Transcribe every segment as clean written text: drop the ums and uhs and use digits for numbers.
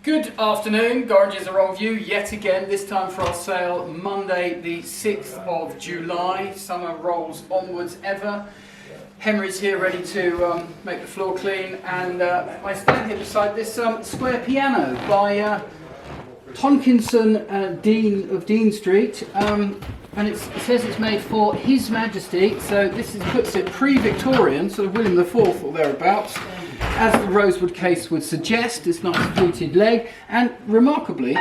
Good afternoon, Gorringes are on view yet again, this time for our sale Monday the 6th of July. Summer rolls onwards ever. Henry's here ready to make the floor clean, and I stand here beside this square piano by Tonkinson Dean of Dean Street, and it says it's made for His Majesty, so this puts it pre-Victorian, sort of William IV or thereabouts. As the rosewood case would suggest, it's nice fluted leg, and remarkably,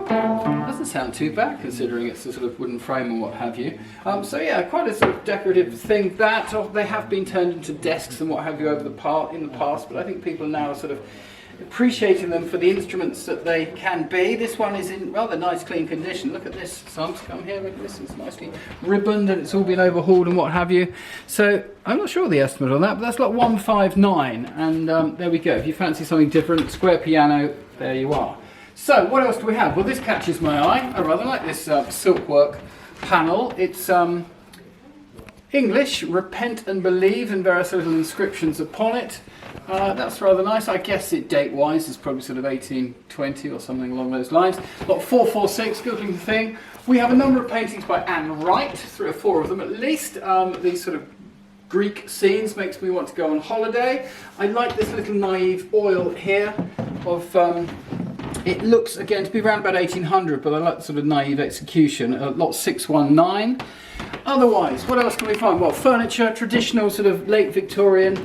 doesn't sound too bad considering it's a sort of wooden frame and what have you. So yeah, quite a sort of decorative thing. They have been turned into desks and what have you in the past, but I think people are now sort of appreciating them for the instruments that they can be. This one is in rather nice clean condition. Look at this, Sums, come here, look at this, it's nicely ribboned and it's all been overhauled and what have you. So I'm not sure the estimate on that, but that's like 159, and there we go. If you fancy something different, square piano, there you are. So what else do we have? Well, this catches my eye. I rather like this silkwork panel. It's English, repent and believe, and various little inscriptions upon it. That's rather nice. I guess it date-wise is probably sort of 1820 or something along those lines. Lot 446, good looking thing. We have a number of paintings by Anne Wright, 3 or 4 of them at least. These sort of Greek scenes makes me want to go on holiday. I like this little naive oil here of, it looks again to be around about 1800, but I like the sort of naive execution. Lot 619. Otherwise, what else can we find? Well, furniture, traditional sort of late Victorian,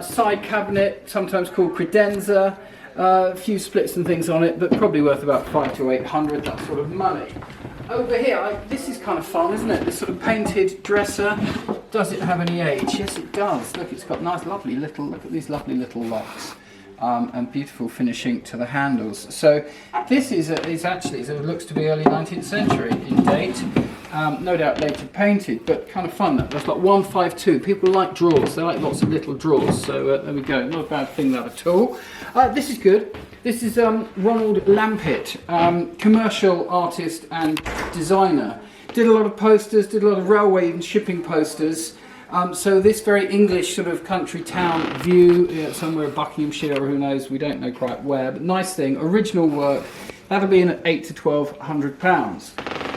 side cabinet, sometimes called credenza, a few splits and things on it, but probably worth about 500 to 800, that sort of money. Over here, this is kind of fun, isn't it? This sort of painted dresser. Does it have any age? Yes, it does. Look, it's got nice, lovely little, look at these lovely little locks. And beautiful finishing to the handles. So this is actually, it looks to be early 19th century in date. No doubt later painted, but kind of fun. That's like 152. People like drawers. They like lots of little drawers. So there we go. Not a bad thing that at all. This is good. This is Ronald Lampitt, commercial artist and designer. Did a lot of posters, did a lot of railway and shipping posters. So this very English sort of country town view, somewhere in Buckinghamshire or who knows, we don't know quite where, but nice thing, original work. That'll be in at £800 to £1,200.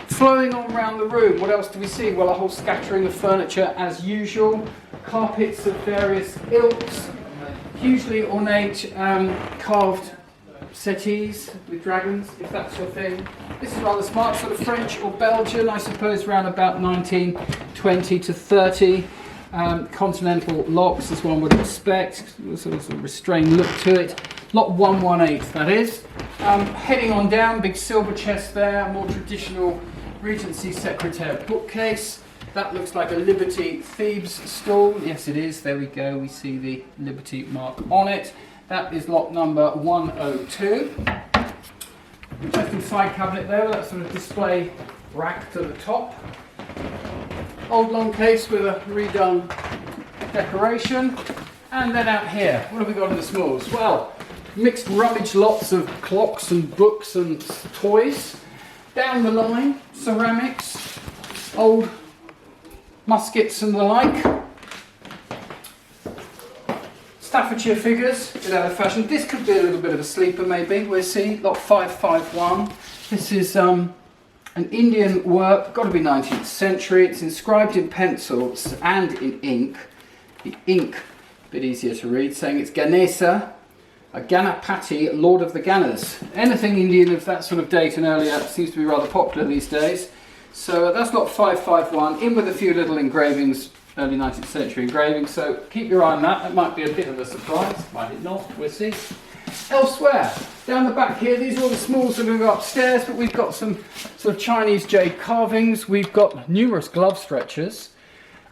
Flowing on around the room, what else do we see? Well, a whole scattering of furniture as usual, carpets of various ilks, hugely ornate carved settees with dragons, if that's your thing. This is rather smart, sort of French or Belgian, I suppose, around about 1920 to 30. Continental locks, as one would expect, sort of restrained look to it. Lot 118, that is. Heading on down, big silver chest there, more traditional Regency Secretaire bookcase. That looks like a Liberty Thebes stall. Yes, it is. There we go. We see the Liberty mark on it. That is lot number 102. Interesting side cabinet there with that sort of display rack to the top. Old long case with a redone decoration. And then out here, what have we got in the smalls? Well, mixed rummage lots of clocks and books and toys. Down the line, ceramics, old muskets and the like. Staffordshire figures, a bit out of fashion. This could be a little bit of a sleeper maybe, we'll see. Lot 551. This is an Indian work, got to be 19th century. It's inscribed in pencils and in ink. The ink, a bit easier to read, saying it's Ganesha, a Ganapati, Lord of the Ganas. Anything Indian of that sort of date and earlier seems to be rather popular these days. So that's lot 551, in with a few little engravings, early 19th century engravings, so keep your eye on that. That might be a bit of a surprise, might it not, we'll see. Elsewhere, down the back here, these are all the smalls that we go upstairs, but we've got some sort of Chinese jade carvings, we've got numerous glove stretchers,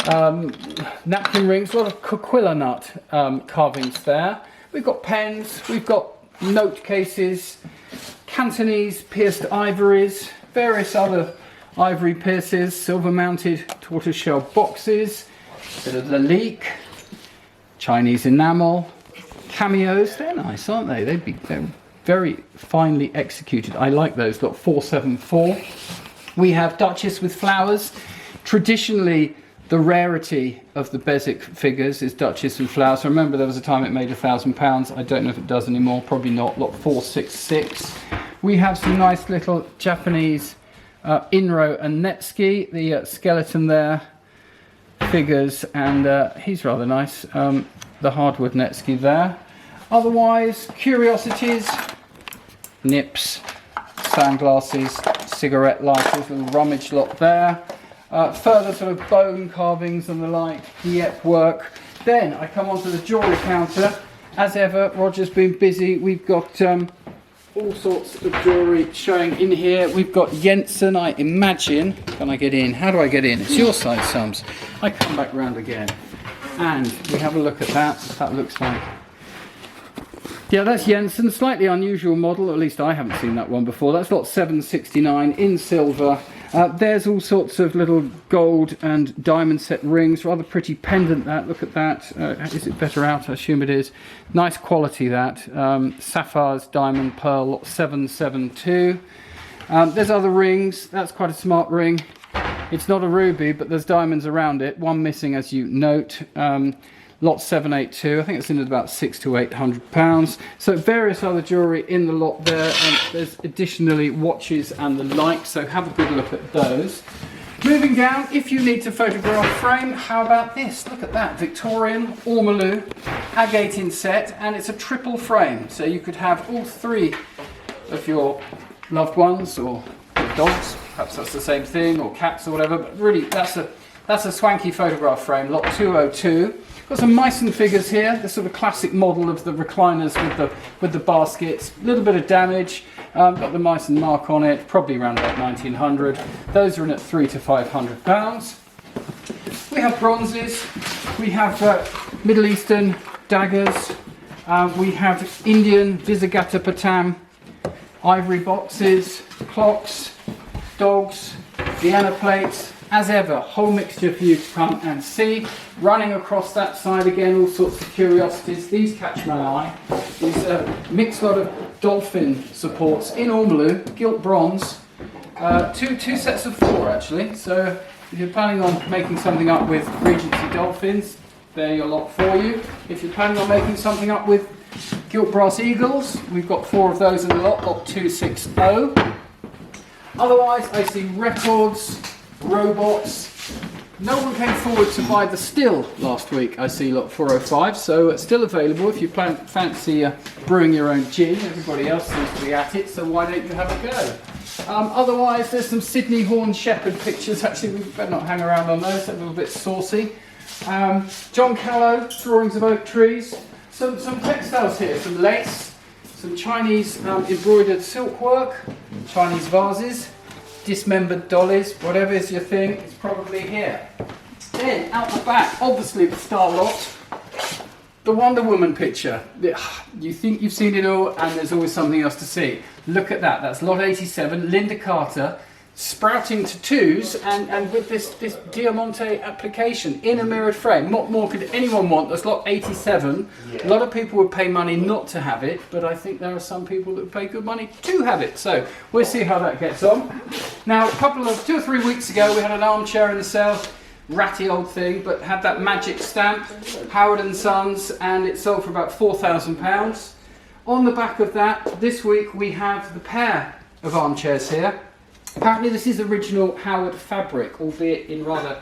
napkin rings, a lot of coquilla nut carvings there. We've got pens, we've got note cases, Cantonese pierced ivories, various other ivory pieces, silver mounted tortoiseshell boxes, bit of lalique, Chinese enamel, cameos. They're nice, aren't they? They're very finely executed. I like those. Lot 474. We have Duchess with flowers, traditionally The rarity of the Bezic figures is Duchess and Flowers. I remember there was a time it made £1,000. I don't know if it does anymore, probably not. Lot 466. We have some nice little Japanese Inro and Netsuke, the skeleton there, figures, and he's rather nice. The hardwood Netsuke there. Otherwise, curiosities, nips, sunglasses, cigarette lighters, little rummage lot there. Further sort of bone carvings and the like, Dieppe work. Then I come onto the jewellery counter. As ever, Roger's been busy. We've got all sorts of jewellery showing in here. We've got Jensen, I imagine. Can I get in? How do I get in? It's your side, Sums. I come back round again. And we have a look at that. That looks like... Yeah, that's Jensen. Slightly unusual model. At least I haven't seen that one before. That's lot 769 in silver. There's all sorts of little gold and diamond set rings. Rather pretty pendant that. Look at that. Is it better out? I assume it is. Nice quality that. Sapphires, diamond, pearl, lot 772. There's other rings. That's quite a smart ring. It's not a ruby, but there's diamonds around it. One missing, as you note. Lot 782, I think it's in at about £600 to £800. So various other jewellery in the lot there, and there's additionally watches and the like, so have a good look at those. Moving down, if you need to photograph frame, how about this? Look at that, Victorian, Ormolu, agate inset, and it's a triple frame, so you could have all three of your loved ones, or your dogs, perhaps that's the same thing, or cats or whatever, but really that's a swanky photograph frame, lot 202. Got some Meissen figures here, the sort of classic model of the recliners with the baskets. A little bit of damage, got the Meissen mark on it, probably around about 1900. Those are in at £300 to £500. We have bronzes, we have Middle Eastern daggers, we have Indian Visagata ivory boxes, clocks, dogs, Vienna plates. As ever, whole mixture for you to come and see. Running across that side again, all sorts of curiosities. These catch my eye. These mixed lot of dolphin supports in Ormolu, gilt bronze. Two sets of 4 actually. So if you're planning on making something up with Regency dolphins, they're your lot for you. If you're planning on making something up with gilt brass eagles, we've got 4 of those in the lot 260. Otherwise, I see records, robots. No one came forward to buy the still last week. I see lot 405, so it's still available if you fancy brewing your own gin. Everybody else seems to be at it, so why don't you have a go? Otherwise, there's some Sydney Horn Shepherd pictures. Actually, we better not hang around on those. They're a little bit saucy. John Callow, drawings of oak trees. Some textiles here, some lace, some Chinese embroidered silk work, Chinese vases. Dismembered dollies, whatever is your thing, it's probably here. Then, out the back, obviously the star lot, the Wonder Woman picture. You think you've seen it all, and there's always something else to see. Look at that, that's lot 87, Linda Carter, sprouting tattoos, and with this Diamante application in a mirrored frame. What more could anyone want? That's lot 87. Yeah. A lot of people would pay money not to have it, but I think there are some people that would pay good money to have it. So we'll see how that gets on. Now, 2 or 3 weeks ago, we had an armchair in the sale. Ratty old thing, but had that magic stamp, Howard and Sons, and it sold for about £4,000. On the back of that, this week we have the pair of armchairs here. Apparently this is original Howard fabric, albeit in rather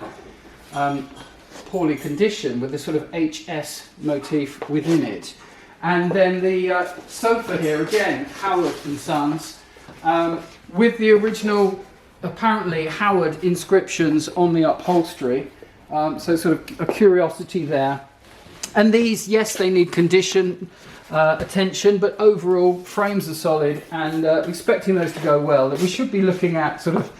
poorly condition, with this sort of HS motif within it. And then the sofa here, again, Howard and Sons, with the original, apparently, Howard inscriptions on the upholstery. So sort of a curiosity there. And these, yes, they need condition, attention, but overall frames are solid, and expecting those to go well. We should be looking at sort of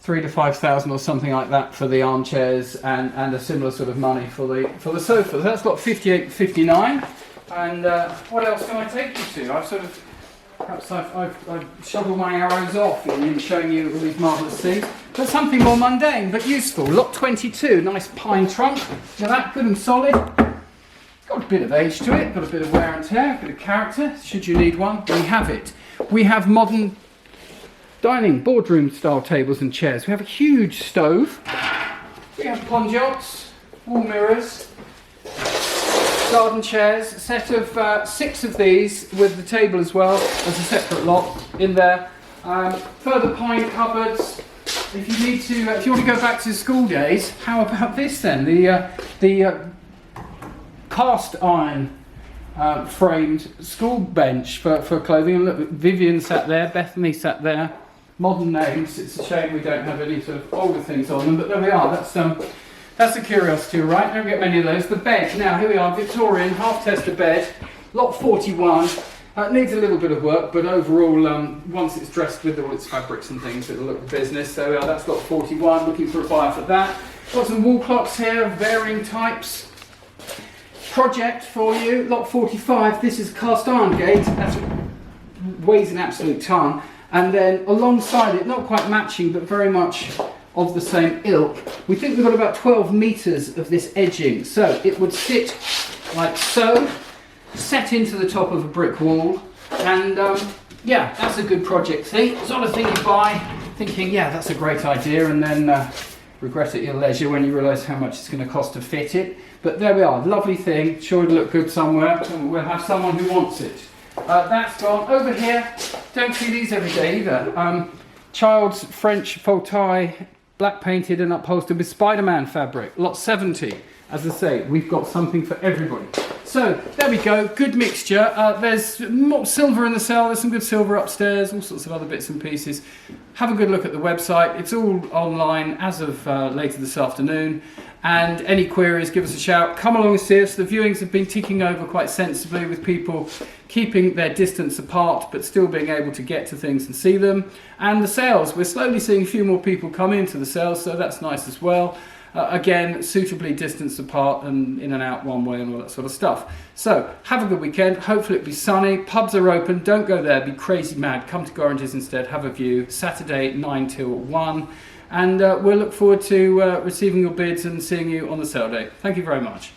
3,000 to 5,000 or something like that for the armchairs, and a similar sort of money for the sofa. So that's got 58, 59. And what else can I take you to? I've shoveled my arrows off in showing you all these marvellous things. But something more mundane but useful. Lot 22, nice pine trunk. Now that good and solid. Got a bit of age to it, got a bit of wear and tear, a bit of character. Should you need one, we have it. We have modern dining, boardroom style tables and chairs. We have a huge stove. We have pond yachts, wall mirrors, garden chairs, a set of 6 of these with the table as well as a separate lot in there. Further pine cupboards. If you need to, if you want to go back to school days, how about this then? The cast iron framed school bench for clothing. And look, Vivian sat there, Bethany sat there. Modern names. It's a shame we don't have any sort of older things on them, but there we are. That's a curiosity, right? Don't get many of those. The bed. Now here we are, Victorian half-tester bed, lot 41. Needs a little bit of work, but overall, once it's dressed with all its fabrics and things, it'll look the business. So that's lot 41. Looking for a buyer for that. Got some wall clocks here of varying types. Project for you, lot 45. This is cast iron gate. That weighs an absolute ton. And then alongside it, not quite matching, but very much of the same ilk, we think we've got about 12 metres of this edging. So it would sit like so, set into the top of a brick wall, and yeah, that's a good project. See, it's not a thing you buy thinking, yeah, that's a great idea, and then regret at your leisure when you realise how much it's going to cost to fit it. But there we are, lovely thing, sure it'll look good somewhere, and we'll have someone who wants it. That's gone. Over here, don't see these every day either. Child's French fauteuil, black painted and upholstered with Spider-Man fabric. Lot 70. As I say, we've got something for everybody. So, there we go. Good mixture. There's more silver in the cell. There's some good silver upstairs. All sorts of other bits and pieces. Have a good look at the website. It's all online as of later this afternoon. And any queries, give us a shout. Come along and see us. The viewings have been ticking over quite sensibly, with people keeping their distance apart but still being able to get to things and see them. And the sales, we're slowly seeing a few more people come into the sales, so that's nice as well. Again, suitably distanced apart and in and out one way and all that sort of stuff. So, have a good weekend. Hopefully it'll be sunny. Pubs are open. Don't go there. Be crazy mad. Come to Gorringes instead. Have a view. Saturday 9 till 1. And we'll look forward to receiving your bids and seeing you on the sale day. Thank you very much.